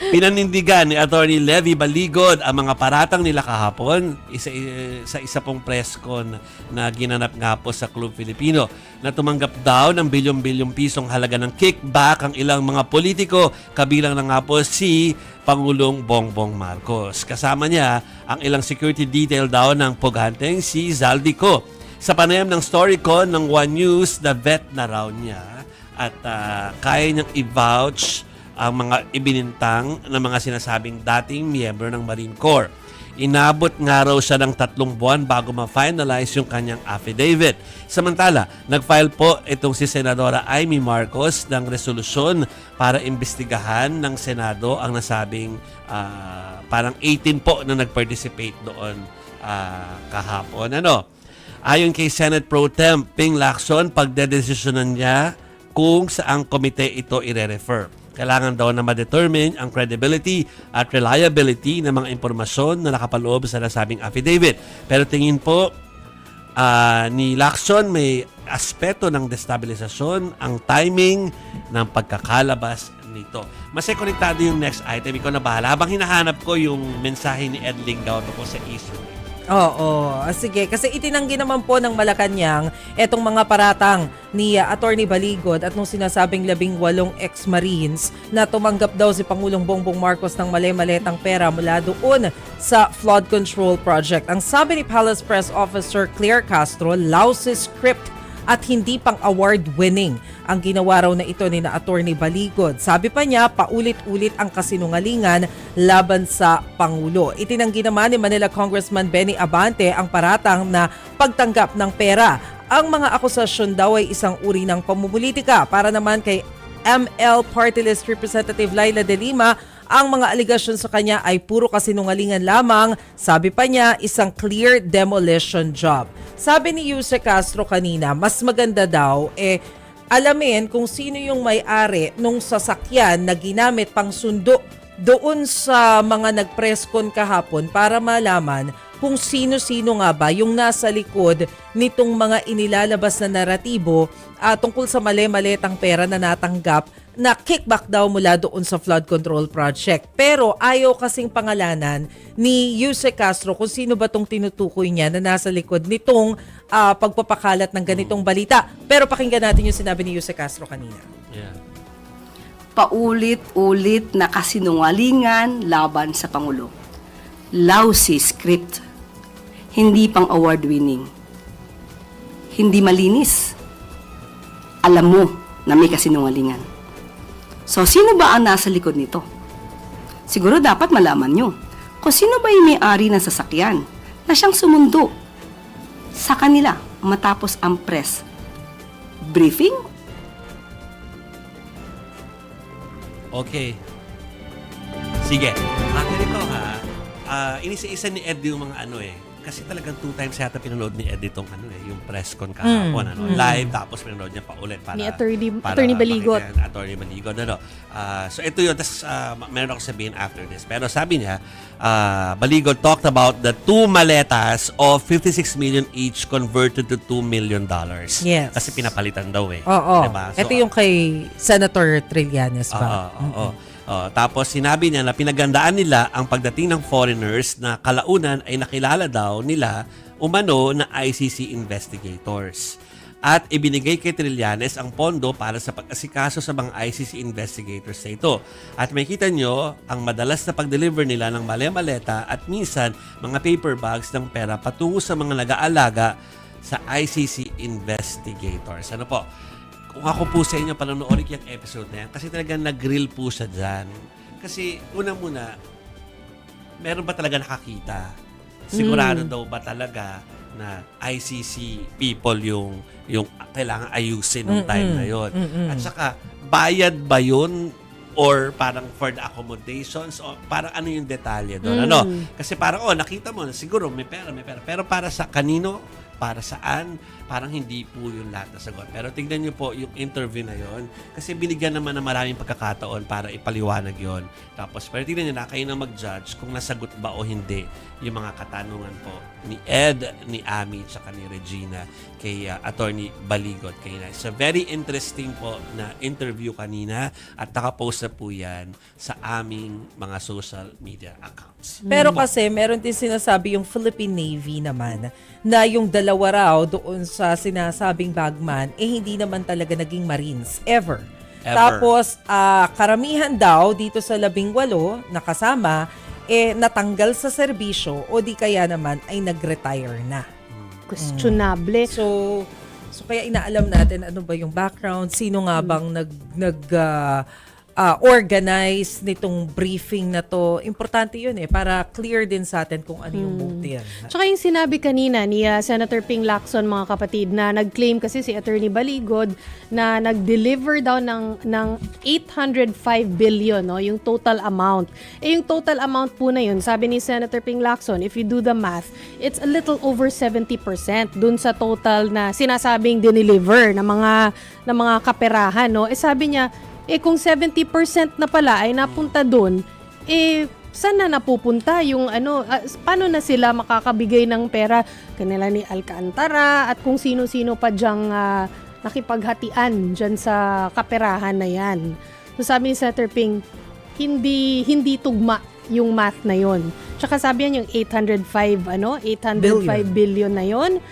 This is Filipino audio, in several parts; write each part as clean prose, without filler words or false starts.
Pinanindigan ni Attorney Levy Baligod ang mga paratang nila kahapon sa isa pong press con na ginanap nga po sa Club Filipino na tumanggap daw ng bilyon-bilyong pisong halaga ng kickback ang ilang mga politiko, kabilang na nga po si Pangulong Bongbong Marcos. Kasama niya ang ilang security detail daw ng puganteng si Zaldico. Sa panayam ng Storycon ng One News, na vet na raw niya at kaya niyang i-vouch ang mga ibinintang ng mga sinasabing dating miyembro ng Marine Corps. Inabot nga raw siya ng 3 buwan bago ma-finalize yung kanyang affidavit. Samantala, nag-file po itong si Senadora Amy Marcos ng resolusyon para imbestigahan ng Senado ang nasabing parang 18 po na nag-participate doon kahapon. Ayon kay Senate Pro Tem Ping Lacson, pagdedesisyonan niya kung saang komite ito i-refer. Kailangan daw na ma-determine ang credibility at reliability ng mga impormasyon na nakapaloob sa nasabing affidavit. Pero tingin po ni Lacson may aspeto ng destabilisasyon ang timing ng pagkakalabas nito. Mas konektado yung next item. Ikaw na bahala. Habang hinahanap ko yung mensahe ni Ed Lingao tungkol sa issue. Oo, sige. Kasi itinanggi naman po ng Malacanang etong mga paratang ni Attorney Baligod at nung sinasabing 18 ex-Marines na tumanggap daw si Pangulong Bongbong Marcos ng mali-maletang pera mula doon sa flood control project. Ang sabi ni Palace Press Officer Claire Castro, lousy script at hindi pang award-winning ang ginawa raw na ito ni na Attorney Baligod. Sabi pa niya, paulit-ulit ang kasinungalingan laban sa Pangulo. Itinanggi naman ni Manila Congressman Benny Abante ang paratang na pagtanggap ng pera. Ang mga akusasyon daw ay isang uri ng pamumulitika. Para naman kay ML Party List Representative Laila De Lima, ang mga aligasyon sa kanya ay puro kasinungalingan lamang. Sabi pa niya, isang clear demolition job. Sabi ni Yuse Castro kanina, mas maganda daw alamin kung sino yung may-ari nung sasakyan na ginamit pang sundo doon sa mga nag-press con kahapon para malaman kung sino-sino nga ba yung nasa likod nitong mga inilalabas na naratibo tungkol sa mali-maletang pera na natanggap na kickback daw mula doon sa flood control project. Pero ayaw kasing pangalanan ni Yuse Castro kung sino ba tong tinutukoy niya na nasa likod nitong pagpapakalat ng ganitong balita. Pero pakinggan natin yung sinabi ni Yuse Castro kanina. Yeah. Paulit-ulit na kasinungalingan laban sa Pangulo. Lousy script. Hindi pang award-winning. Hindi malinis. Alam mo na may kasinungalingan. So, sino ba ang nasa likod nito? Siguro dapat malaman nyo kung sino ba yung may-ari ng sasakyan na siyang sumundo sa kanila matapos ang press briefing. Okay. Sige. Ganito inisa-isa ni Ed yung mga kasi talagang 2 times yata pinanood ni Ed itong yung press con kahapon, live, tapos pinanood niya pa ulit para ni Attorney Baligot. Attorney Baligot, So ito yun, tapos meron ako sabihin after this. Pero sabi niya, Baligot talked about the 2 maletas of 56 million each converted to $2 million. Yes. Kasi pinapalitan daw Oo. Diba? So, ito yung kay Senator Trillanes ba? Tapos sinabi niya na pinagandaan nila ang pagdating ng foreigners na kalaunan ay nakilala daw nila umano na ICC investigators. At ibinigay kay Trillanes ang pondo para sa pag-asikaso sa mga ICC investigators na ito. At makita nyo ang madalas na pag-deliver nila ng maleta at minsan mga paper bags ng pera patungo sa mga nag-aalaga sa ICC investigators. Ano po? Kung ako po sa inyo, panonood yung episode na yan, kasi talagang nag-grill po siya dyan. Kasi, una-muna, meron ba talaga nakakita? Sigurado daw ba talaga na ICC people yung kailangan ayusin ng time na yon? At saka, bayad ba yun? Or parang for the accommodations? O parang ano yung detalye doon? Kasi parang, nakita mo, siguro may pera. Pero para sa kanino? para saan, parang hindi po yung lahat na sagot. Pero tignan nyo po yung interview na yon kasi binigyan naman ng maraming pagkakataon para ipaliwanag yon. Tapos, pero tignan nyo na, kayo na mag-judge kung nasagot ba o hindi yung mga katanungan po ni Ed, ni Ami, tsaka ni Regina kay Attorney Baligot. It's a very interesting po na interview kanina at nakapost na po yan sa aming mga social media accounts. Pero kasi meron din sinasabi yung Philippine Navy naman na yung dalawa raw doon sa sinasabing bagman hindi naman talaga naging Marines ever. Tapos karamihan daw dito sa 18 na kasama natanggal sa serbisyo o di kaya naman ay nag-retire na. Questionable. So kaya inaalam natin ano ba yung background, sino nga bang organize nitong briefing na to. Importante yun para clear din sa atin kung ano yung motive. Tsaka yung sinabi kanina ni Senator Ping Lacson, mga kapatid, na nag-claim kasi si Attorney Baligod na nag-deliver daw ng 805 billion, no, yung total amount. Yung total amount po na yun, sabi ni Senator Ping Lacson, if you do the math, it's a little over 70% dun sa total na sinasabing dineliver ng mga kaperahan, no. Sabi niya, kung 70% na pala ay napunta doon, saan na napupunta yung paano na sila makakabigay ng pera kanila ni Alcantara at kung sino-sino pa diyang nakipaghatian dyan sa kaperahan na yan. So sabi ni Senator Ping, hindi tugma yung math na yon. Tsaka sabi yan yung 805 billion na yon.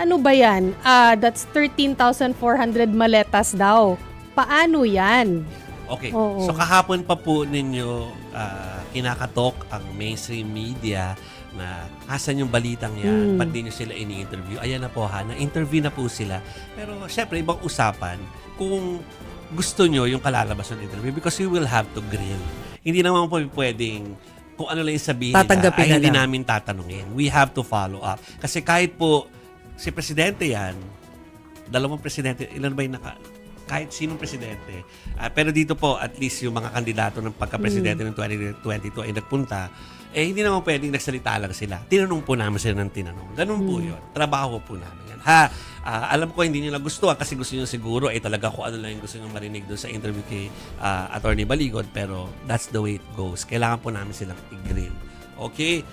Ano ba yan? That's 13,400 maletas daw. Paano yan? Okay. Oo. So kahapon pa po ninyo kinakatok ang mainstream media na asan yung balitang yan, ba't di nyo sila ini-interview? Ayan na po na-interview na po sila. Pero syempre, ibang usapan kung gusto nyo yung kalalabas ng interview because you will have to grill. Hindi naman po pwedeng kung ano lang yung sabihin nila, ay hindi namin tatanungin. We have to follow up. Kasi kahit po si Presidente yan, dalawang Presidente, ilan ba yung kahit sinong presidente. Pero dito po, at least yung mga kandidato ng pagka-presidente ng 2022 ay nagpunta, hindi naman pwedeng nagsalita lang sila. Tinanong po namin sila ng tinanong. Ganun po yun. Trabaho po namin yan. Alam ko hindi nyo nagustuhan kasi gusto nyo siguro talaga kung ano lang yung gusto nyo marinig doon sa interview kay Attorney Baligod. Pero that's the way it goes. Kailangan po namin silang i-grill. Okay?